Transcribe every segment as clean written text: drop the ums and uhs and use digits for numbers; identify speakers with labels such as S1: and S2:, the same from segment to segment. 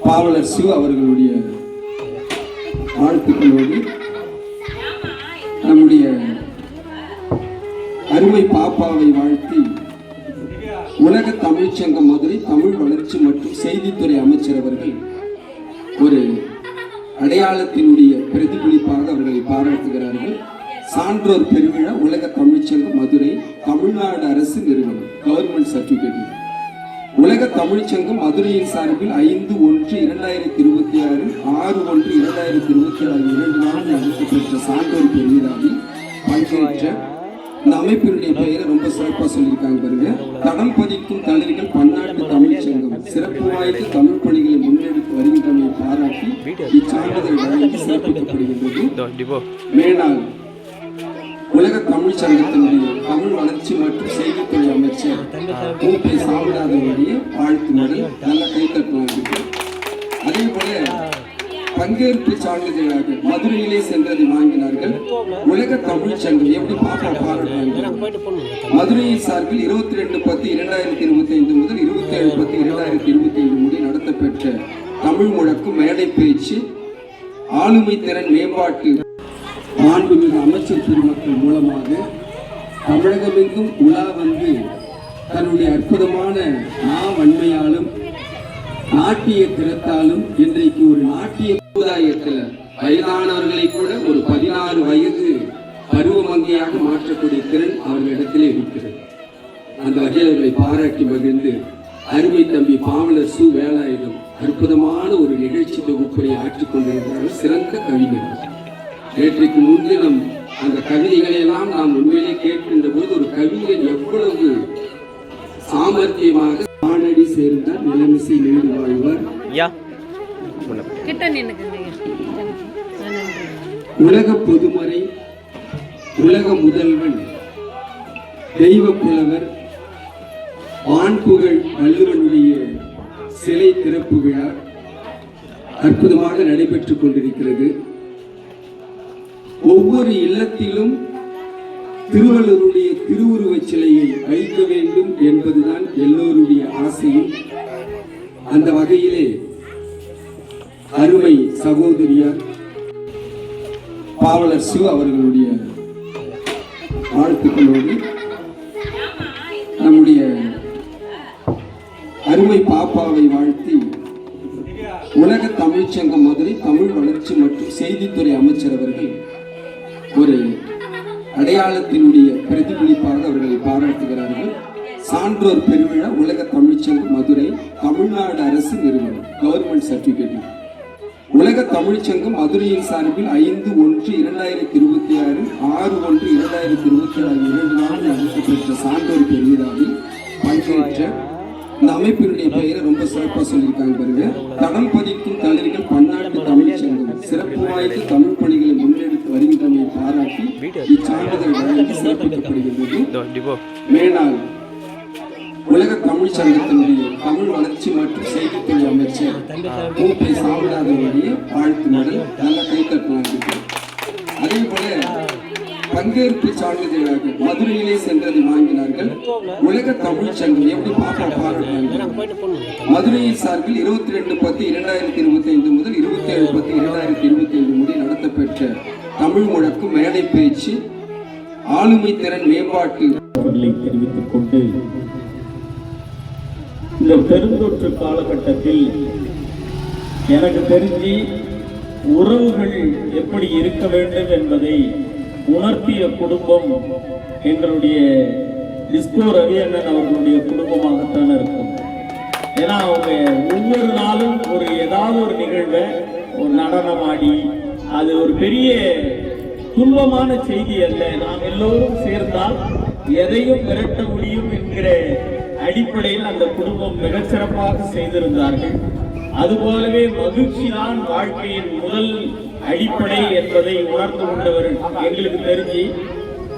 S1: பாவலர் சிவ அவர்களுடைய வாழ்த்துக்களோடு நம்முடைய அருமை பாப்பாவை வாழ்த்தி உலக தமிழ்ச்சங்கம் மதுரை தமிழ் வளர்ச்சி மற்றும் செய்தித்துறை அமைச்சர் அவர்கள் ஒரு அடையாளத்தினுடைய பிரதிபலிப்பாக அவர்களை பாராட்டுகிறார்கள். சான்றோர் பெருவிழா உலக தமிழ்ச்சங்கம் மதுரை தமிழ்நாடு அரசு நிறுவனம் கவர்மெண்ட் சர்டிபிகேட். உலக தமிழ்ச்சங்கம் மதுரையின் சார்பில் 5/1/2026 6/1/2026 2 நாள் நடத்தப்பெற்ற சான்றோர் பெருவிழாவில் பங்கேற்ற இந்த அமைப்பினுடைய பெயரை ரொம்ப சிறப்பாக சொல்லியிருக்காங்க பாருங்க. தடம் பதிக்கும் தளிர்கள் பன்னாட்டு தமிழ்ச்சங்கம் சிறப்பு வாய்ந்த தமிழ் பணிகளை முன்னெடுத்து வருகின்றமையை பாராட்டி இச்சான்றிதழ் வழங்கி சிறப்பிக்கப்படுகின்றது. மேலாள் உலக தமிழ் சங்கத்தினுடைய தமிழ் வளர்ச்சி மற்றும் செய்தித்துறை அமைச்சர் மூப்பை சாமிநாதனுடைய வாழ்த்து மடல் நல்ல கைத்தட்டலாம். அதே போல பங்கேற்பு சான்றிதழாக மதுரையிலே சென்றதை வாங்கினார்கள். உலக தமிழ் சங்கம் எப்படி பாப்பா பாராட்டுறாங்க. மதுரையின் சார்பில் 22/10/2025 முதல் 27/10/2025 முடி நடத்தப்பெற்ற தமிழ் முழக்கு மேடை பேச்சு ஆளுமை திறன் மேம்பாட்டு மாண்புமிகு அமைச்சர் பெருமக்கள் மூலமாக தமிழகமெங்கும் உலா வந்து தன்னுடைய அற்புதமான வன்மையாலும் நாட்டிய திறத்தாலும் இன்றைக்கு ஒரு நாட்டிய சமுதாயத்தில் வயதானவர்களை கூட ஒரு 16 வயது பருவமங்கையாக மாற்றக்கூடிய திறன் அவர்களிடத்திலே இருக்கிறது. அந்த வகையில் அவர்களை பாராட்டி மகிழ்ந்து அருமை தம்பி பாவலர் சு வேலாயுதம் அற்புதமான ஒரு நிகழ்ச்சி தொகுப்பை ஆற்றிக் கொண்டிருக்கிறார்கள். சிறந்த கவிஞர்கள். நேற்றைக்கு முன்தினம் அந்த கவிதைகளை எல்லாம் நாம் உண்மையிலே கேட்கின்ற போது ஒரு கவிஞன் எவ்வளவு சாமர்த்தியமாக ஆனடி சேர்ந்தார் நிலமிசை நீடு வாழ்வார். உலக பொதுமறை உலக முதல்வன் தெய்வ புலவர் வான்புகழ் வள்ளுவனுடைய சிலை திறப்பு விழா அற்புதமாக நடைபெற்றுக் கொண்டிருக்கிறது. ஒவ்வொரு இல்லத்திலும் திருவள்ளுவருடைய திருவுருவச் சிலையை வைக்க வேண்டும் என்பதுதான் எல்லோருடைய ஆசையும். அந்த வகையிலே அருமை சகோதரியார் பாவலர் சிவ அவர்களுடைய வாழ்த்துக்களோடு நம்முடைய அருமை பாப்பாவை வாழ்த்தி உலக தமிழ்ச்சங்கம் மதுரை தமிழ் வளர்ச்சி மற்றும் செய்தித்துறை அமைச்சர் அவர்கள் ஒரு அடையாளத்தினுடைய பிரதிபலிப்பாக அவர்களை பாராட்டுகிறார்கள். சான்றோர் பெருவிழா உலக தமிழ்ச்சங்கம் மதுரை தமிழ்நாடு அரசு நிறுவனம் கவர்மெண்ட் சர்டிபிகேட். உலக தமிழ்ச்சங்கம் மதுரையின் சார்பில் 5/1/2026 6/1/2026 2 நாள் நடத்தப்பெற்ற சான்றோர் பெருவிழாவில் பங்கேற்ற இந்த அமைப்பினுடைய பெயரை ரொம்ப சிறப்பாக சொல்லியிருக்காங்க பாருங்க. தடம் பதிக்கும் தளிர்கள் பன்னாட்டு தமிழ்ச்சங்கம் சிறப்பு வாய்ந்த தமிழ் பணிகளை முன்னெடுத்து வருகின்றமையை பாராட்டி இச்சான்றிதழ் வழங்கி சிறப்பிக்கப்படுகின்றது. மேலாள் உலக தமிழ் சங்கத்தினுடைய தமிழ் வளர்ச்சி மற்றும் செய்தித்துறை அமைச்சர் மூப்பை சாமிநாதனுடைய வாழ்த்து மடல் நல்ல கைத்தட்டலாம். அதே போல பங்கேற்பு சான்றிதழாக மதுரையிலே சென்றதை வாங்கினார்கள். உலக தமிழ் சங்கம் எப்படி பாப்பா பாராட்டுறாங்க. மதுரையின் சார்பில் 22/10/2025 முதல் 27/10/2025 முடி நடத்தப்பெற்ற தமிழ் முழக்கு மேடை பேச்சு ஆளுமை திறன் மேம்பாட்டு தெரிவித்துக் கொண்டு இந்த பெருந்தொற்று காலகட்டத்தில் எனக்கு தெரிஞ்சு உறவுகள் எப்படி இருக்க வேண்டும் என்பதை உணர்த்திய குடும்பம் எங்களுடைய டிஸ்கோ ரவி அண்ணன் அவர்களுடைய குடும்பமாகத்தான் இருக்கும். ஏன்னா அவங்க ஒவ்வொரு நாளும் ஒரு ஏதாவது ஒரு நிகழ்வை ஒரு நடனமாடி அது ஒரு பெரிய துன்பமான செய்தி அல்ல. நாம் எல்லோரும் சேர்ந்தால் எதையும் விரட்ட முடியும் என்கிற அடிப்படையில் அந்த குடும்பம் மிகச்சிறப்பாக செய்திருந்தார்கள். அதுபோலவே மகிழ்ச்சி தான் வாழ்க்கையின் முதல் அடிப்படை என்பதை உணர்ந்து கொண்டவர் எங்களுக்கு தெரிஞ்சு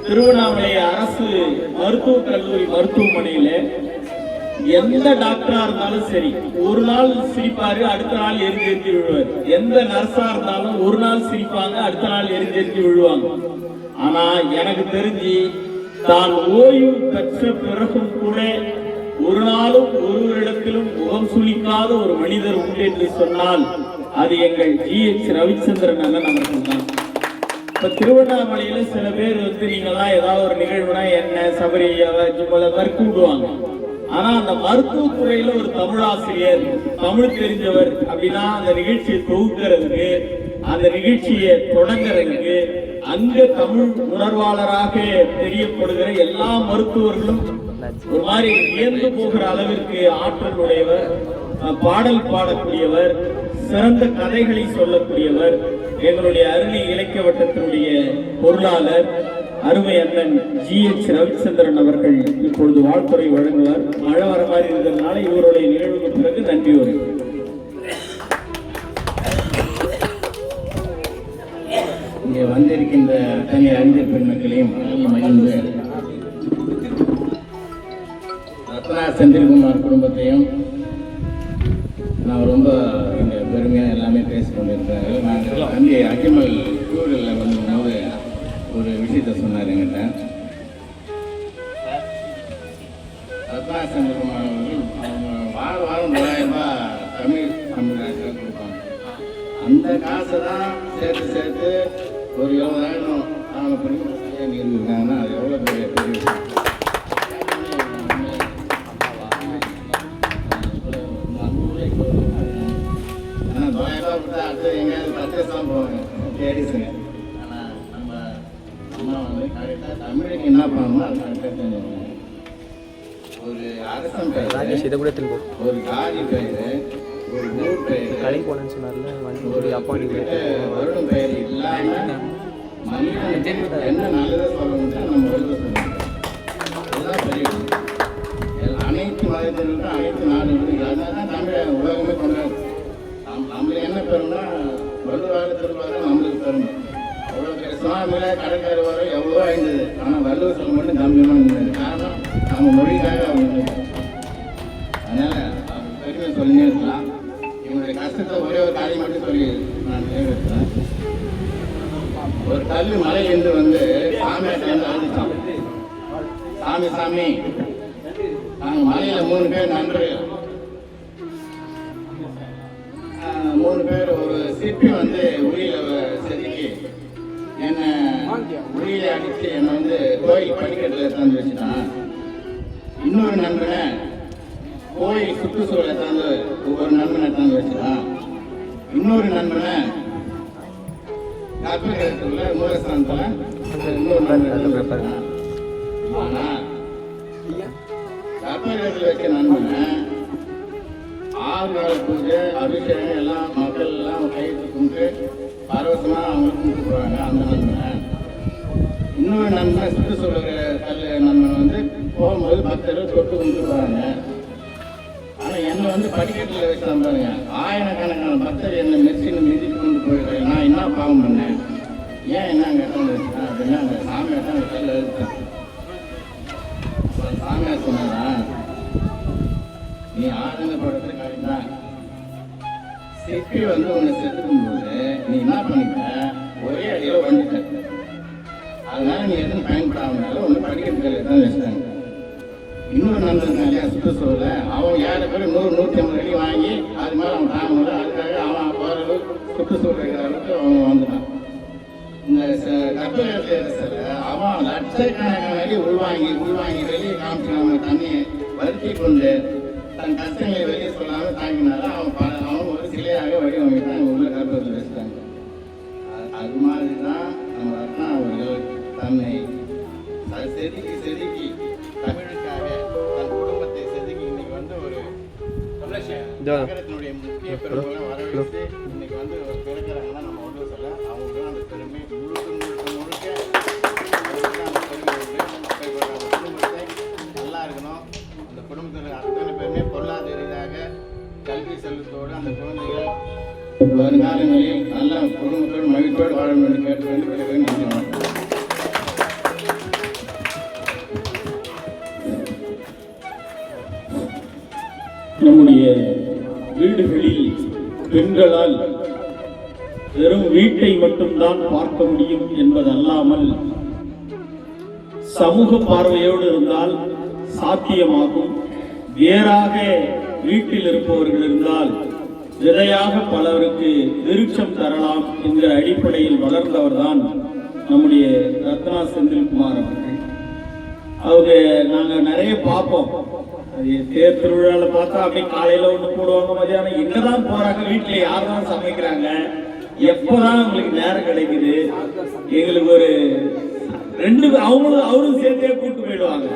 S1: திருவண்ணாமலை அரசு மருத்துவக் கல்லூரி மருத்துவமனையில எந்த டாக்டரா இருந்தாலும் சரி ஒரு நாள் சிரிப்பாரு, அடுத்த நாள் எரிஞ்செறிஞ்சு விழுவார். எந்த நர்ஸா இருந்தாலும் ஒரு நாள் சிரிப்பாங்க, அடுத்த நாள் எரிஞ்செறிஞ்சு விழுவாங்க. ஆனா எனக்கு தெரிஞ்சு தான் ஓய்வு பெற்ற பிறகும் கூட
S2: ஒரு நாளும் ஒருவரிடத்திலும் முகம் சுளிக்காத ஒரு மனிதர் உண்டு என்று சொன்னால் அது எங்கள் GH ரவிச்சந்திரன் அண்ணன் அவர்கள் தான். இப்ப திருவண்ணாமலையில சில பேர் நீங்கெல்லாம் ஏதாவது ஒரு நிகழ்வுனா என்ன சபரி மாதிரி கூடுவாங்க. ஆனா அந்த மருத்துவத்துறையில ஒரு தமிழாசிரியர், தமிழ் தெரிஞ்சவர் அப்படின்னா அந்த நிகழ்ச்சியை தொகுக்கிறதுக்கு, அந்த நிகழ்ச்சியை தொடங்குறதுக்கு அங்க தமிழ் உணர்வாளராக தெரியப்படுகிற எல்லா மருத்துவர்களும் ஒரு மாதிரி வியந்து போகிற அளவிற்கு ஆற்றல் உடையவர், பாடல் பாடக்கூடியவர், சிறந்த கதைகளை சொல்லக்கூடியவர், எங்களுடைய அருணி இலக்கிய வட்டத்தினுடைய பொருளாளர் அருமை அண்ணன் GH ரவிச்சந்திரன் அவர்கள் இப்பொழுது வாழ்த்துறை வழங்குவார். மழை வர மாதிரி இருக்கிறதுனால இவருடைய நிகழ்வுக்கு பிறகு நன்றி வரும். இங்கே வந்திருக்கின்ற தனி அறிஞர் பெண்மக்களையும் மகிழ்ந்து ரத்னா செந்தில்குமார் குடும்பத்தையும் நான் ரொம்ப இங்கே பெருமையாக எல்லாமே பேசி கொண்டிருக்கிறாங்க. நாங்கள் தம்பி அகிமல் டூரில் வந்தபோது ஒரு விஷயத்த சொன்னார் என்கிட்ட. ரத்னா செந்தில்குமார் அவர்கள் அவங்க வாரம் 9,000 தமிழ் கொடுப்பாங்க. அந்த காசை தான் சேர்த்து ஒரு 20,000 அவங்க பண்ணி இருக்காங்கன்னா அது எவ்வளோ பெரிய விஷயம். அடுத்து எங்கேயாவது பர்ச்சேஸ்லாம் போவாங்க லேடிஸுங்க. ஆனால் நம்ம அம்மா வந்து கரெக்டாக தமிழுக்கு என்ன பண்ணணுமோ அது கரெக்டாக தெரிஞ்சுக்கணும். ஒரு அரசன் பெயர், ஒரு காதி பெயர், ஒரு ஊர் பெயர், ஒரு வருடம் பெயர் இல்லாமல் மனிதனுக்கு என்ன நல்லதாக சொல்லணும்னா நம்ம வருட சொல்லணும். அதுதான் பெரிய அனைத்து மதத்தினருக்கும் அனைத்து நாடுகளுக்கும் அதனால தான் தமிழை உலகமே கொண்டாடு. நம்மளுக்கு என்ன பெரும்னா வள்ளுவர் திருவாரு நம்மளுக்கு பெருமை. அவ்வளோ பெரிய சுவாமியில் கடைக்கார வர எவ்வளோ இருந்தது. ஆனால் வள்ளுவர் சொல்ல மட்டும் கம்மியமாக இருந்தது. காரணம் நம்ம மொழிக்காக அவங்க. அதனால் அவங்க பெருமை சொல்லினே இருக்கலாம். இவங்களுடைய கஷ்டத்தை ஒரே ஒரு காரியம் மட்டும் சொல்லி நான் நிறைவேற்றேன். ஒரு கல் மலையிலிருந்து வந்து சாமியாட்டிலேருந்து அழுதுச்சான். சாமி நாங்கள் மலையில் 3 பேர் நண்பர்கள், 3 பேர் ஒரு சிற்பி வந்து உரியில செதுக்கி என்னை உரியில அடித்து என்னை வந்து கோயில் படிக்கட்டில் தந்து வச்சுட்டான். இன்னொரு நண்பனை கோயில் சுற்றுச்சூழலை தந்து ஒவ்வொரு நண்பனை தந்து வச்சுட்டான். இன்னொரு நண்பனை கர்ப்பகிரகத்துக்குள்ள மூலஸ்தானத்தில் இன்னொரு நண்பனை. ஆனால் கர்ப்பகிரகத்தில் வச்ச நண்பனை 6 நாள் பூஜை அபிஷேகம் எல்லாம் மக்கள் எல்லாம் கைத்து கும்பிட்டு பரவசமாக அவங்களுக்கு கும்பிட்டு போகிறாங்க. அந்த நண்பனை இன்னொரு நண்பனை சுற்றுச்சூழல் கல் நண்பனை வந்து போகும்போது பக்தர்கள் தொட்டு கும்பிட்டு போகிறாங்க. ஆனால் என்னை வந்து படிக்கட்டில் வச்சு பாருங்க, ஆயிரக்கணக்கான பக்தர் என்னை மெச்சின்னு மிதித்து கொண்டு போயிடுறேன். நான் என்ன பாவம் பண்ணேன், ஏன் என்ன கேட்டான்னு வச்சுட்டேன் அப்படின்னா அந்த சாமியார் தான் கல்ல எழுத்தேன். சாமியார் சொன்னாரா, நீ ஆதங்கப்படுறது கரெக்ட் தான். சிற்பி வந்து உன்னை செத்துக்கும் போது நீ என்ன பண்ணிட்ட, ஒரே அடியில் வந்துட்ட. அதனால நீ எதுவும் பயன்படாமனால ஒன்று படிக்கிறதுக்கு தான் வச்சுட்டாங்க. இன்னொரு நண்பன் இல்லையா சுற்றுச்சூழல், அவன் 7 பேர் 100-150 அடி வாங்கி அது மேலே அவன் தாங்க, அதுக்காக அவன் போகிற அளவுக்கு சுற்றுச்சூழல் இருக்கிற அளவுக்கு அவன் வந்துட்டான். இந்த கர்ப்பகிரகத்தில் அவன் லட்சக்கணக்கான அடி உள்வாங்கி வெளியே காமிச்சு நம்ம தண்ணியை வருத்தி கொண்டு தன் கஷ்டங்களை வெளியே சொல்லாமல் தாங்கினால அவன் ஒரு சிலையாக வடிவமைத்தான் உள்ள கர்ப்பத்தில் வச்சுட்டாங்க. அது மாதிரி தான் நம்ம ரத்னா அவர்கள் தன்னை செதுக்கி தமிழுக்காக தன் குடும்பத்தை செதுக்கி இன்னைக்கு வந்து ஒரு நகரத்தினுடைய முக்கிய பெருமைகளை வரவேற்று இன்னைக்கு வந்து பிறக்கிறாங்கன்னா நம்ம ஒன்றும் சொல்ல அவங்களுக்கு அந்த பெருமை முழுக்க அந்த பெருமை உண்டு. குடும்பத்தை நல்லா இருக்கணும். அந்த குடும்பத்தில் அத்தனை பேருமே பொருளாதார ரீதியாக கல்வி செல்வத்தோடு அந்த குழந்தைகள் வருங்காலங்களில் நல்ல குடும்பத்தோடு மகிழ்ச்சியோடு வாழ வேண்டும் கேட்டு வேண்டும். நம்முடைய வீடுகளில் பெண்களால் வெறும் வீட்டை மட்டும்தான் பார்க்க முடியும் என்பதல்லாமல் சமூக பார்வையோடு இருந்தால் சாத்தியமாகும்,
S3: வேறாக வீட்டில் இருப்பவர்கள் இருந்தால் விதையாக பலருக்கு விருட்சம் தரலாம் என்கிற அடிப்படையில் வளர்ந்தவர் தான் நம்முடைய ரத்னா செந்தில்குமார் அவர்கள். அவங்க நாங்கள் நிறைய பார்ப்போம். தேர் திருவிழாவில் பார்த்தா அப்படியே காலையில் ஒன்று போடுவாங்க, மதியானம் எங்கே தான் போகிறாங்க, வீட்டில் யார் தான் சமைக்கிறாங்க, எப்போதான் உங்களுக்கு நேரம் கிடைக்குது. எங்களுக்கு ஒரு ரெண்டு அவரும் சேர்த்தே கூப்பிட்டு போயிடுவாங்க.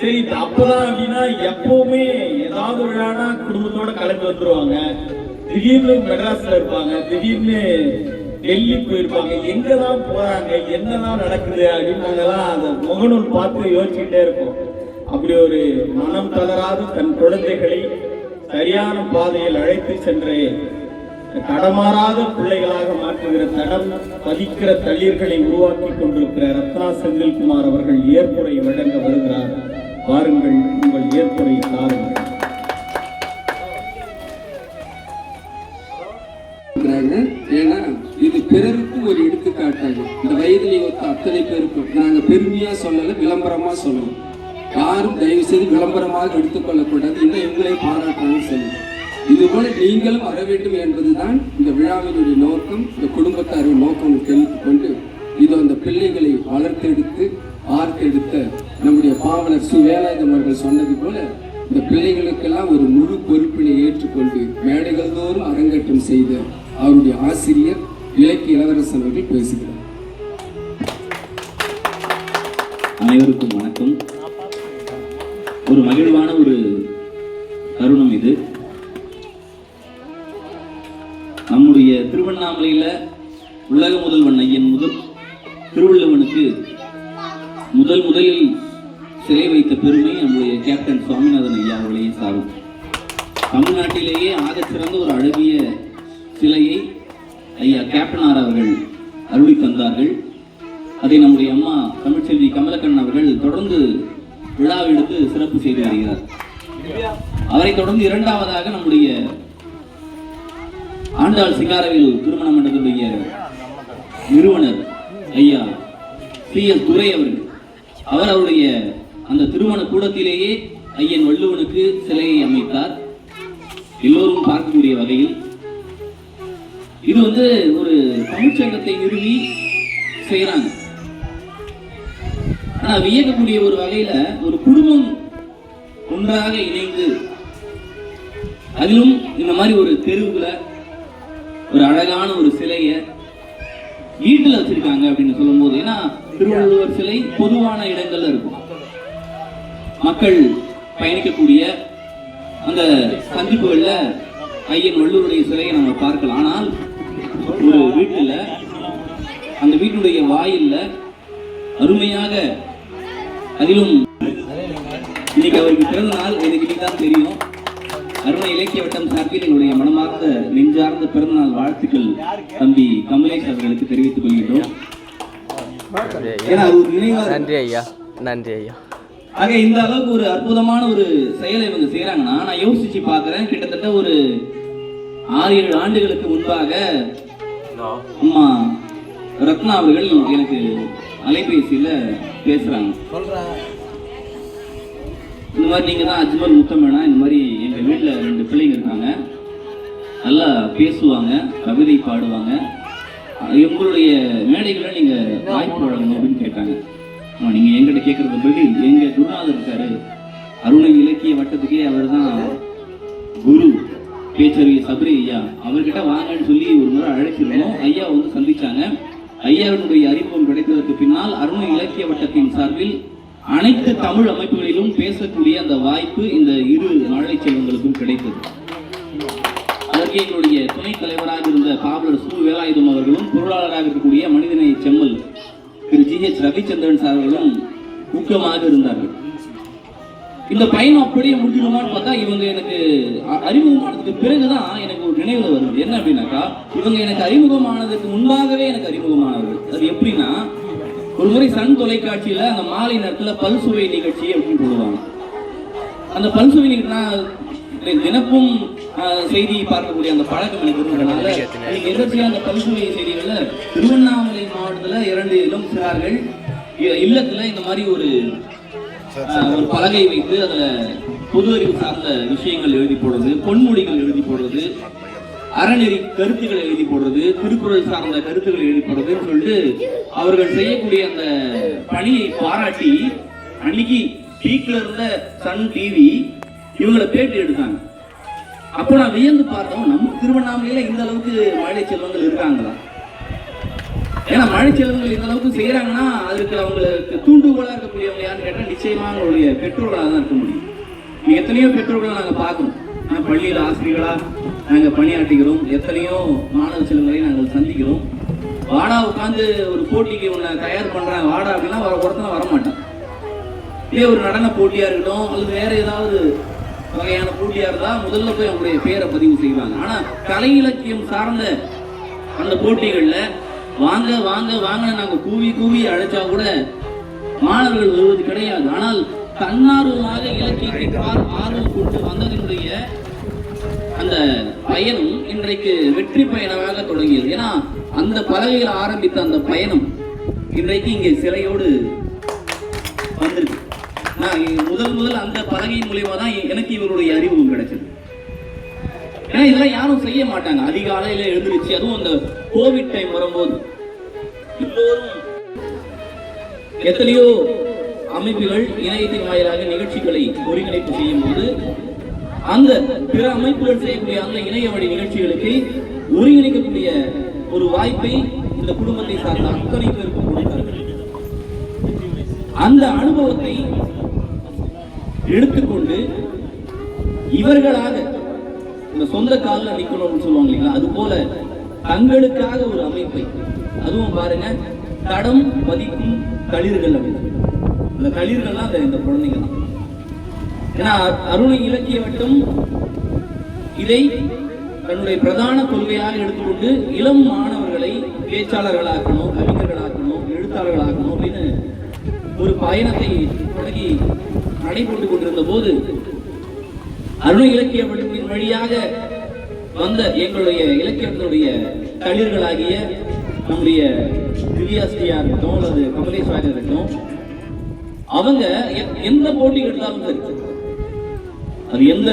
S3: சரி அப்பதான் அப்படின்னா எப்பவுமே ஏதாவது விழானா குடும்பத்தோட கிளம்பி வந்துருவாங்க. திடீர்னு மெட்ராஸ்ல இருப்பாங்க, திடீர்னு டெல்லி போயிருப்பாங்க. எங்கதான் போறாங்க, என்னதான் நடக்குது அப்படின்னு நாங்கெல்லாம் அந்த முகநூல் பார்த்து யோசிச்சுட்டே இருப்போம். அப்படி ஒரு மனம் தளராத தன் குழந்தைகளை சரியான பாதையில் அழைத்து சென்று தடமாறாத பிள்ளைகளாக மாற்றுகிற தடம் பதிக்கிற தளிர்களை உருவாக்கி கொண்டிருக்கிற ரத்னா செந்தில்குமார் அவர்கள் ஏற்புரை வழங்க வருகிறார். வாருங்கள், உங்கள் ஏற்புரை தாருங்கள்.
S1: ஏன்னா இது பிறருக்கு ஒரு எடுத்துக்காட்டாக இந்த வயதிலே ஒத்த அத்தனை பேருக்கும் நாங்க பெருமையா சொல்லல, விளம்பரமா சொல்லணும். யாரும் தயவு செய்து விளம்பரமாக எடுத்துக்கொள்ளக்கூடாது. இன்னும் எங்களை பாராட்டான்னு சொல்லுங்க. இதுபோல நீங்களும் வர வேண்டும் என்பதுதான் இந்த விழாவினுடைய நோக்கம், இந்த குடும்பத்தாரின் நோக்கம் தெரிவித்துக் கொண்டு இது அந்த பிள்ளைகளை வளர்த்தெடுத்து ஆர்த்தெடுத்த நம்முடைய பாவலர் சு வேலாயுதம் அவர்கள் சொன்னது போல இந்த பிள்ளைகளுக்கெல்லாம் ஒரு முழு பொறுப்பினை ஏற்றுக்கொண்டு மேடைகள் தோறும் அரங்கேற்றம் செய்த அவருடைய ஆசிரியர் இலக்கிய இளவரசன் அவர்கள் பேசுகிறார்.
S4: அனைவருக்கும் வணக்கம். ஒரு மகிழ்வான ஒரு தருணம் இது. நம்முடைய திருவண்ணாமலையில உலக முதல்வன் ஐயன் திருவள்ளுவனுக்கு முதலில் சிலை வைத்த பெருமை நம்முடைய கேப்டன் சுவாமிநாதன் ஐயா அவர்களையே சாரும். தமிழ்நாட்டிலேயே ஆகச்சிறந்த ஒரு அழகிய சிலையை ஐயா கேப்டனார் அவர்கள் அருளி தந்தார்கள். அதை நம்முடைய அம்மா தமிழ்ச்செல்வி கமலக்கண்ணன் அவர்கள் தொடர்ந்து விழாவெடுத்து சிறப்பு செய்து வருகிறார். அவரை தொடர்ந்து இரண்டாவதாக நம்முடைய ஆண்டாள் சிங்காரவேலு திருமண மண்டபத்துடைய நிறுவனர் ஐயா CS துரை அவர் அவருடைய அந்த திருமண கூடத்திலேயே ஐயன் வள்ளுவனுக்கு சிலையை அமைத்தார். எல்லோரும் பார்க்கக்கூடிய வகையில் இது ஒரு தமிழ்ச்சங்கத்தை நிறுவி செய்யறாங்க. ஆனா வியக்கக்கூடிய ஒரு வகையில ஒரு குடும்பம் ஒன்றாக இணைந்து அதிலும் இந்த மாதிரி ஒரு தெருவுல ஒரு அழகான ஒரு சிலையை வீட்டில் வச்சிருக்காங்க அப்படின்னு சொல்லும் போது, ஏன்னா திருவள்ளுவர் சிலை பொதுவான இடங்கள்ல இருக்கும், மக்கள் பயணிக்கக்கூடிய அந்த சந்திப்புகள்ல ஐயன் வள்ளுவருடைய சிலையை நம்ம பார்க்கலாம். ஆனால் ஒரு வீட்டுல அந்த வீட்டுடைய வாயில்ல அருமையாக, அதிலும் இன்னைக்கு அவருக்கு பிறந்த நாள், எனக்கு இன்னைக்குதான் தெரியும். அருணை இலக்கிய வட்டம் சார்பில் எங்களுடைய மனமார்ந்த நெஞ்சார்ந்த பிறந்தநாள் வாழ்த்துக்கள் தம்பி கமலேஷ் அவர்களுக்கு தெரிவித்துக் கொள்கின்றோம்.
S5: நன்றி ஐயா, நன்றி ஐயா.
S4: ஆக இந்த அளவுக்கு ஒரு அற்புதமான ஒரு செயலை இவங்க செய்யறாங்கன்னா, நான் யோசிச்சு பார்க்கிறேன். கிட்டத்தட்ட ஒரு 6-7 ஆண்டுகளுக்கு முன்பாக அம்மா ரத்னா அவர்கள் எனக்கு அலைபேசியில பேசுறாங்க. இந்த மாதிரி நீங்க தான் அஜ்மல் முத்தமேனா, இந்த மாதிரி எங்க வீட்டுல 2 பிள்ளைங்க இருக்காங்க, நல்லா பேசுவாங்க, கவிதை பாடுவாங்க, எங்களுடைய மேடைகளை நீங்க வாய்ப்பு வழங்கணும் அப்படின்னு கேட்டாங்க. நீங்க எங்கிட்ட கேட்கறது பதில், எங்க குருநாதர் இருக்காரு, அருணை இலக்கிய வட்டத்துக்கே அவர் தான் குரு, பேச்சறிய சபரி ஐயா, அவர்கிட்ட வாங்கன்னு சொல்லி ஒரு முறை அழைச்சிருந்தோம். ஐயா சந்திச்சாங்க. ஐயாவினுடைய அறிமுகம் கிடைத்ததற்கு பின்னால் அருணை இலக்கிய வட்டத்தின் சார்பில் அனைத்து தமிழ் அமைப்புகளிலும் பேசக்கூடிய அந்த வாய்ப்பு இந்த 2 மழலை செல்வங்களுக்கும் கிடைத்தது. அதற்கு எங்களுடைய துணைத் தலைவராக இருந்த பாவலர் சு வேலாயுதம் அவர்களும், பொருளாளராக இருக்கக்கூடிய மனிதநேய செம்மல் திரு GH ரவிச்சந்திரன் சார் அவர்களும் ஊக்கமாக இருந்தார்கள். இந்த பயணம் அப்படியே முடிஞ்சிடுமான்னு பார்த்தா, இவங்க எனக்கு அறிமுகமானதுக்கு பிறகுதான் எனக்கு ஒரு நினைவுல வருது. என்ன அப்படின்னாக்கா, இவங்க எனக்கு அறிமுகமானதுக்கு முன்பாகவே எனக்கு அறிமுகமானவர்கள். அது எப்படின்னா, ஒரு முறை சன் தொலைக்காட்சியில அந்த மாலை நேரத்துல பல்சுவை நிகழ்ச்சி அப்படின்னு போடுவாங்க. அந்த பல்சுவை நிகழ்ச்சி தினப்பும் செய்தி பார்க்கக்கூடிய அந்த பழக்கம் எனக்கு இருந்ததுனால எதிர்த்து அந்த பல்சுவை செய்திகள்ல திருவண்ணாமலை மாவட்டத்துல 2 இளம் சிறார்கள் இல்லத்துல இந்த மாதிரி ஒரு ஒரு பலகை வைத்து அதுல பொது அறிவு சார்ந்த விஷயங்கள் எழுதி போடுறது, பொன்மொழிகள் எழுதி போடுறது, அறநெறி கருத்துக்களை எழுதி போடுறது, திருக்குறள் சார்ந்த கருத்துக்களை எழுதி போடுறதுன்னு சொல்லிட்டு அவர்கள் செய்யக்கூடிய அந்த பணியை பாராட்டி அன்னைக்கு பீக்ல இருந்த சன் டிவி இவங்களை பேட்டி எடுத்தாங்க. அப்போ நான் வியந்து பார்த்தோம், நம்ம திருவண்ணாமலையில இந்த அளவுக்கு மழை செல்வங்கள் இருக்காங்களா? ஏன்னா மழை செல்வங்கள் இந்த அளவுக்கு செய்யறாங்கன்னா அதுக்கு அவங்களுக்கு தூண்டுகோலா இருக்கக்கூடியவங்க யாருன்னு கேட்டால் நிச்சயமா அவங்களுடைய பெற்றோர்களாக தான் இருக்க முடியும். எத்தனையோ பெற்றோர்களை நாங்கள் பார்க்கணும். பள்ளியில் ஆசிரியர்களா நாங்கள் பணியாற்றுகிறோம், எத்தனையோ மாணவ செல்வங்களை நாங்கள் சந்திக்கிறோம். வாடா உட்காந்து ஒரு போட்டிக்கு உன்னை தயார் பண்றேன் வாடா அப்படின்னா ஒருத்தனை வரமாட்டான். இதே ஒரு நடன போட்டியா இருக்கட்டும் அல்லது வேற ஏதாவது வகையான போட்டியா இருந்தா முதல்ல போய் அவங்களுடைய பேரை பதிவு செய்வாங்க. ஆனா கலை இலக்கியம் சார்ந்த அந்த போட்டிகள்ல வாங்க வாங்க வாங்க நாங்க கூவி கூவி அழைச்சா கூட மாணவர்கள் வருவது கிடையாது. ஆனால் தன்னார்வமாக இலக்கியத்தை ஆர்வம் கொண்டு வந்ததனுடைய அந்த பயணம் இன்றைக்கு வெற்றி பயணமாக தொடங்கியது. ஏன்னா அந்த பலகையில் ஆரம்பித்த அந்த பயணம் இன்றைக்கு இங்கே சிலையோடு வந்திருக்கு. நான் முதல் அந்த பலகையின் மூலியமா தான் எனக்கு இவருடைய அறிமுகம் கிடைச்சது. ஏன்னா இதெல்லாம் யாரும் செய்ய மாட்டாங்க. அதிகாலையில எழுந்திருச்சு, அதுவும் அந்த கோவிட் டைம் வரும்போது எல்லோரும் எத்தனையோ அமைப்புகள் இணையத்தின் வாயிலாக நிகழ்ச்சிகளை ஒருங்கிணைப்பு செய்யும் போது அந்த பிற அமைப்புகள் செய்யக்கூடிய அந்த இணைய வழி நிகழ்ச்சிகளுக்கு ஒருங்கிணைக்கக்கூடிய ஒரு வாய்ப்பை இந்த குடும்பத்தை சார்ந்த அத்தனை பேருக்கு கொடுத்தார்கள். அந்த அனுபவத்தை எடுத்துக்கொண்டு இவர்களாக இந்த சொந்த காலில் நிற்கணும்னு சொல்லுவாங்க இல்லைங்களா, அது போல தங்களுக்காக ஒரு அமைப்பை, அதுவும் பாருங்க தடம் பதிக்கும் தளிர்கள் அப்படின்னு அந்த தளிர்கள்லாம் இந்த குழந்தைங்க தான். ஏன்னா அருணை இலக்கிய வட்டம் இதை தன்னுடைய பிரதான கொள்கையாக எடுத்துக்கொண்டு இளம் மாணவர்களை பேச்சாளர்களாக்கணும், கவிஞர்களாக்கணும், எழுத்தாளர்களாக்கணும் அப்படின்னு ஒரு பயணத்தை தொடங்கி நடைபெற்று கொண்டிருந்த போது அருணை இலக்கிய வட்டத்தின் வழியாக வந்த எங்களுடைய இலக்கியத்தினுடைய தளிர்களாகிய நம்முடைய திவ்யாஸ்ரீயா இருக்கட்டும் அல்லது கமலேஸ்வரா இருக்கட்டும், அவங்க எந்த போட்டி எடுத்தாலும் சரி, அது எந்த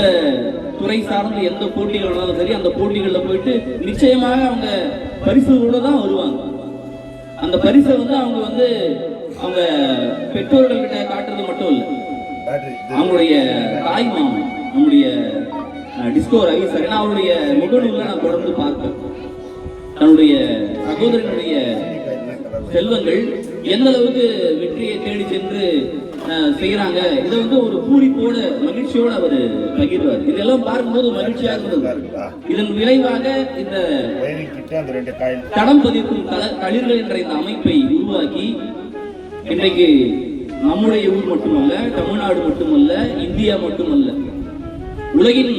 S4: துறை சார்ந்த எந்த போட்டிகள் இருந்தாலும் சரி, அந்த போட்டிகளில் போயிட்டு நிச்சயமாக அவங்க பரிசுகளோட தான் வருவாங்க. அந்த பரிசை அவங்க அவங்க பெற்றோர்கள் கிட்ட காட்டுறது மட்டும் இல்லை, அவங்களுடைய தாய் மாமன் நம்முடைய டிஸ்கோ ரவி சார், ஏன்னா அவருடைய முகநூல்ல நான் தொடர்ந்து பார்ப்பேன். தன்னுடைய சகோதரனுடைய செல்வங்கள் எந்த அளவுக்கு வெற்றியை தேடி சென்று செய்யறாங்க, இதை ஒரு பூரிப்போட மகிழ்ச்சியோட அவர் பகிர்வார். இதெல்லாம் பார்க்கும்போது மகிழ்ச்சியாக இருந்தது. இதன் விளைவாக இந்த தடம் பதிக்கும் தளிர்கள் என்ற இந்த அமைப்பை உருவாக்கி இன்றைக்கு நம்முடைய ஊர் மட்டுமல்ல, தமிழ்நாடு மட்டுமல்ல, இந்தியா மட்டுமல்ல, உலகின்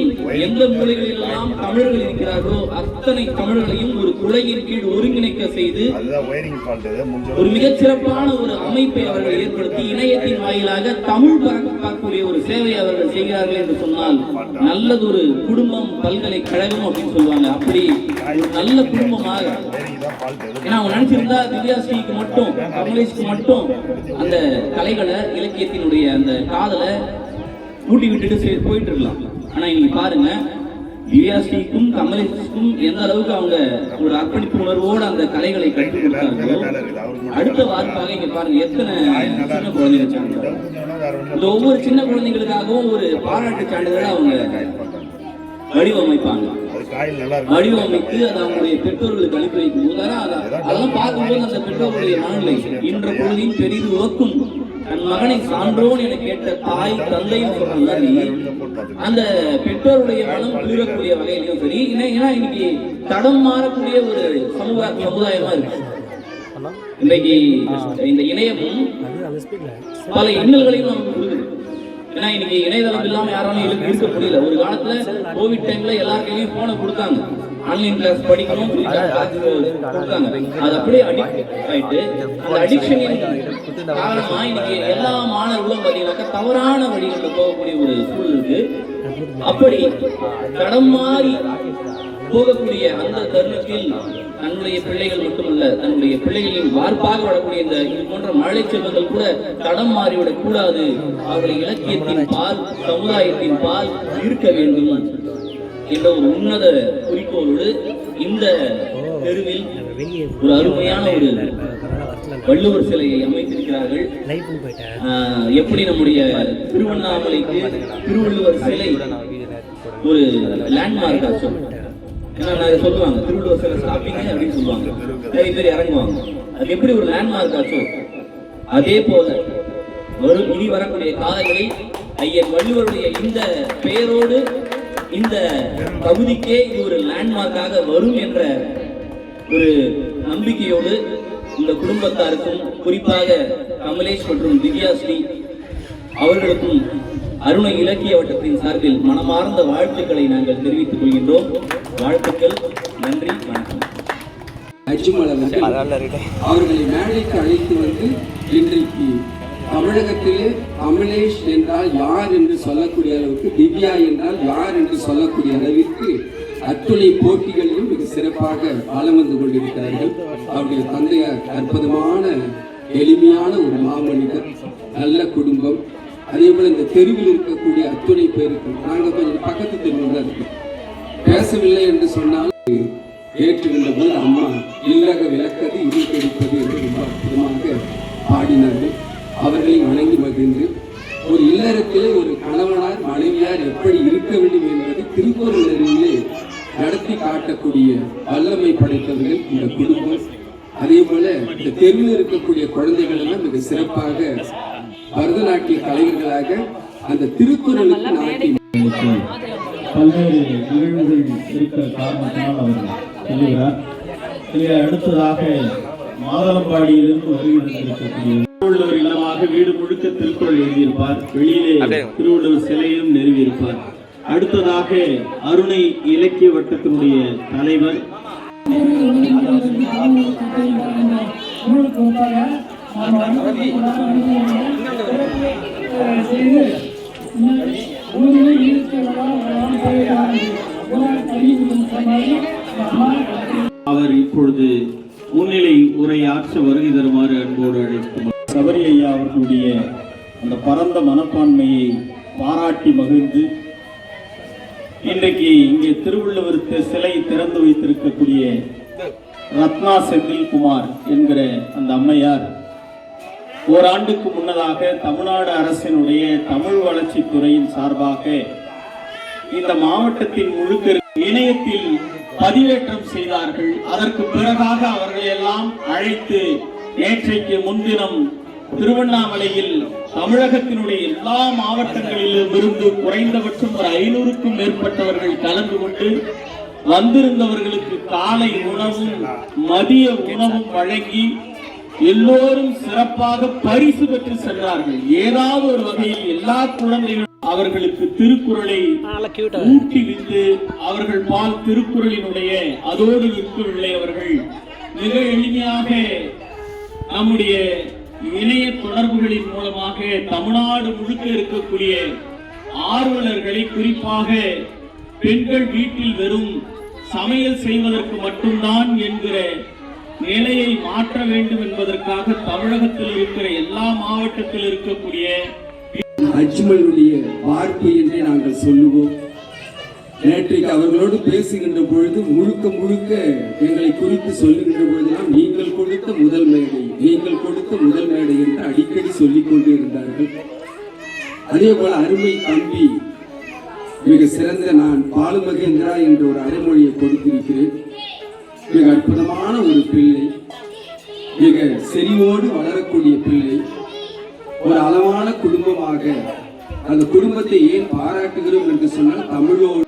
S4: எந்த மூலைகளிலெல்லாம் தமிழர்கள் இருக்கிறார்களோ அத்தனை தமிழர்களையும் ஒரு குடையின் கீழ் ஒருங்கிணைக்க செய்து ஒரு மிகச்சிறப்பான ஒரு அமைப்பை அவர்கள் ஏற்படுத்தி இணையத்தின் வாயிலாக தமிழ் பரப்பக்கூடிய ஒரு சேவை அவர்கள் செய்கிறார்கள் என்று சொன்னால் நல்லதொரு குடும்பம் பல்கலைக்கழகம் அப்படின்னு சொல்லுவாங்க. அப்படி ஒரு நல்ல குடும்பமாக, ஏன்னா அவங்க நினைச்சிருந்தா திவ்யாஸ்ரீக்கு மட்டும் கமலேஷ்க்கு மட்டும் அந்த கலைகளை இலக்கியத்தினுடைய அந்த காதலை ஊட்டி விட்டுட்டு போயிட்டு இருக்கலாம். ஆனா இன்னைக்கு பாருங்க, திவ்யாஸ்ரீக்கும் கமலேஷ்க்கும் எந்த அளவுக்கு அவங்க ஒரு அர்ப்பணிப்பு உணர்வோடு அந்த கலைகளை கற்றுக் கொடுத்தார்களோ, அடுத்த வார்ப்பாக இங்க பாருங்க எத்தனை சின்ன குழந்தைங்க சான்றிதழ். இந்த ஒவ்வொரு சின்ன குழந்தைங்களுக்காகவும் ஒரு பாராட்டு சான்றிதழை அவங்க வடிவமைப்பாங்க. வடிவமைத்து அதை அவங்களுடைய பெற்றோர்களுக்கு அனுப்பி வைக்கும் போது அதெல்லாம் பார்க்கும்போது அந்த பெற்றோர்களுடைய மனநிலை இன்ற பொழுதின் பெரிது உவக்கும் தன் மகனை சான்றோன் என கேட்ட தாய் தந்தையும் சரி, அந்த பெற்றோருடைய மனம் குளிரக்கூடிய வகையிலையும் சரி. ஏன்னா இன்னைக்கு தடம் மாறக்கூடிய ஒரு சமுதாயமா இருக்கு இன்னைக்கு. இந்த இணையமும் பல இன்னல்களையும் நமக்கு கொடுக்குது. ஏன்னா இன்னைக்கு இணையதளம் இல்லாம யாராலும் இருக்க முடியல. ஒரு காலத்துல கோவிட் டைம்ல எல்லாருக்கையும் போனை கொடுத்தாங்க, ஆன்லைன் கிளாஸ் படிக்கணும் கொடுத்தாங்க. அது அப்படியே அடிக்ட் ஆயிட்டு அந்த அடிக்ஷனின் காரணமா இன்னைக்கு எல்லா மாணவர்களும் பாத்தீங்கன்னாக்கா தவறான வழிகளில் போகக்கூடிய ஒரு சூழல் இருக்கு. அப்படி தடம் மாறி போகக்கூடிய அந்த தருணத்தில் தன்னுடைய பிள்ளைகள் மட்டுமல்ல, தன்னுடைய பிள்ளைகளின் வார்ப்பாக வரக்கூடிய இது போன்ற மழலை செல்வங்கள் கூட தடம் மாறிவிடக் கூடாது. அவர்களை இலக்கியத்தின் பால், சமுதாயத்தின் பால் இருக்க வேண்டும் என்ற ஒரு உன்னத குறிக்கோளோடு இந்த தெருவில் ஒரு அருமையான ஒரு வள்ளுவர் சிலையை அமைத்திருக்கிறார்கள். எப்படி நம்முடைய திருவண்ணாமலைக்கு திருவள்ளுவர் சிலை ஒரு லேண்ட்மார்க் ஆச்சு. சொல்லுவாங்க திருவள்ளுவர் சிலை ஸ்டாப்பிங் அப்படின்னு சொல்லுவாங்க, நிறைய பேர் இறங்குவாங்க. அது எப்படி ஒரு லேண்ட்மார்க் ஆச்சோ அதே போல இனி வரக்கூடிய காலங்களில் ஐயன் வள்ளுவருடைய இந்த பெயரோடு இந்த பகுதிக்கே இது ஒரு லேண்ட்மார்க்காக வரும் என்ற ஒரு நம்பிக்கையோடு இந்த குடும்பத்தாருக்கும், குறிப்பாக கமலேஷ் மற்றும் திவ்யாஸ்ரீ அவர்களுக்கும் அருணை இலக்கிய வட்டத்தின் சார்பில் மனமார்ந்த வாழ்த்துக்களை நாங்கள் தெரிவித்துக் கொள்கின்றோம். வாழ்த்துக்கள், நன்றி, வணக்கம்.
S1: அஜ்மல் அவர்களை மேடைக்கு அழைத்து வந்து இன்றைக்கு தமிழகத்திலே கமலேஷ் என்றால் யார் என்று சொல்லக்கூடிய அளவுக்கு, திவ்யா என்றால் யார் என்று சொல்லக்கூடிய அளவிற்கு அத்துணை போட்டிகளிலும் மிக சிறப்பாக வலம் வந்து கொண்டிருக்கிறார்கள். அவர்கள் தந்தையார் அற்புதமான எளிமையான ஒரு மாமனிதர், நல்ல குடும்பம். அதே போல இந்த தெருவில் இருக்கக்கூடிய அத்துணை பேருக்கு, நாங்கள் கொஞ்சம் பக்கத்து தெருவில் தான் இருக்கோம், பேசவில்லை என்று சொன்னால் ஏற்றுகின்ற போது அம்மா இல்லக விளக்கது இது கிடைப்பது என்று ரொம்ப அற்புதமாக பாடினார்கள். அவர்களை வணங்கி மகிழ்ந்து ஒரு இல்லறத்திலே ஒரு கணவனார் மனைவியார் எப்படி இருக்க வேண்டும் என்பது திருக்குறள் நெறியிலே நடத்தி காட்டக்கூடிய வல்லமை படைத்தவர்கள் இந்த குடும்பம். அதே போல இந்த தெருவில் இருக்கக்கூடிய குழந்தைகள் எல்லாம் மிக சிறப்பாக பரதநாட்டிய கலைஞர்களாக அந்த திருக்குறளுக்கு நாட்டி
S3: பல்வேறு நிகழ்வுகள் இருக்கிற காரணத்தினால் அவர் சொல்லுகிறார். அடுத்ததாக மாதளம்பாடியிலிருந்து வருகின்றிருக்கக்கூடிய திருவள்ளுவர் இல்லமாக வீடு முழுக்க திருக்குறள் எழுதியிருப்பார். வெளியிலே திருவள்ளுவர் சிலையும் நிறுவியிருப்பார். அடுத்ததாக அருணை இலக்கிய வட்டத்தினுடைய தலைவர் அவர் இப்பொழுது முன்னிலை உரையாற்ற வருகை தருமாறு அன்போடு அழைக்கும் சபரி ஐயா அவர்களுடைய அந்த பரந்த மனப்பான்மையை பாராட்டி மகிழ்ந்து இன்றைக்கு இங்கே திருவள்ளுவர் சிலை திறந்து வைத்திருக்கக்கூடிய ரத்னா செந்தில்குமார் என்கிற அந்த அம்மையார் ஓராண்டுக்கு முன்னதாக தமிழ்நாடு அரசினுடைய தமிழ் வளர்ச்சித்துறையின் சார்பாக இந்த மாவட்டத்தின் முழுக்க இணையத்தில் பதிவேற்றம் செய்தார்கள். அதற்கு பிறகாக அவர்களை எல்லாம் அழைத்து நேற்றைக்கு முன்தினம் திருவண்ணாமலையில் தமிழகத்தினுடைய எல்லா மாவட்டங்களிலும் இருந்து குறைந்தபட்சம் ஒரு 500க்கும் மேற்பட்டவர்கள் கலந்து கொண்டு வந்திருந்தவர்களுக்கு காலை உணவும் மதிய உணவும் வழங்கி எல்லோரும் சிறப்பாக பரிசு பெற்று சென்றார்கள். ஏதாவது ஒரு வகையில் எல்லா குழந்தைகளும் அவர்களுக்கு திருக்குறளை ஊட்டிவித்து அவர்கள் பால் திருக்குறளினுடைய அதோடு நிற்கவில்லை. அவர்கள் மிக எளிமையாக நம்முடைய இணைய தொடர்புகளின் மூலமாக தமிழ்நாடு முழுக்க இருக்கக்கூடிய ஆர்வலர்களை, குறிப்பாக பெண்கள் வீட்டில் வெறும் சமையல் செய்வதற்கு மட்டும்தான் என்கிற நிலையை மாற்ற வேண்டும் என்பதற்காக தமிழகத்தில் இருக்கிற எல்லா மாவட்டத்தில் இருக்கக்கூடிய
S1: அஜ்மலுடைய வார்ப்பு என்றே நாங்கள் சொல்லுவோம். நேற்றைக்கு அவர்களோடு பேசுகின்ற பொழுது முழுக்க முழுக்க எங்களை குறித்து சொல்லுகின்ற பொழுதெல்லாம் நீங்கள் கொடுத்த முதல் மேடை, நீங்கள் கொடுத்த முதல் மேடை என்று அடிக்கடி சொல்லிக் கொண்டு இருந்தார்கள். அதே போல அருமை தம்பி மிக சிறந்த நான் பாலு மகேந்திரா என்ற ஒரு அரைமொழியை கொடுத்திருக்கிறேன். மிக அற்புதமான ஒரு பிள்ளை, மிக செறிவோடு வளரக்கூடிய பிள்ளை, ஒரு அளவான குடும்பமாக. அந்த குடும்பத்தை ஏன் பாராட்டுகிறோம் என்று சொன்னால் தமிழோடு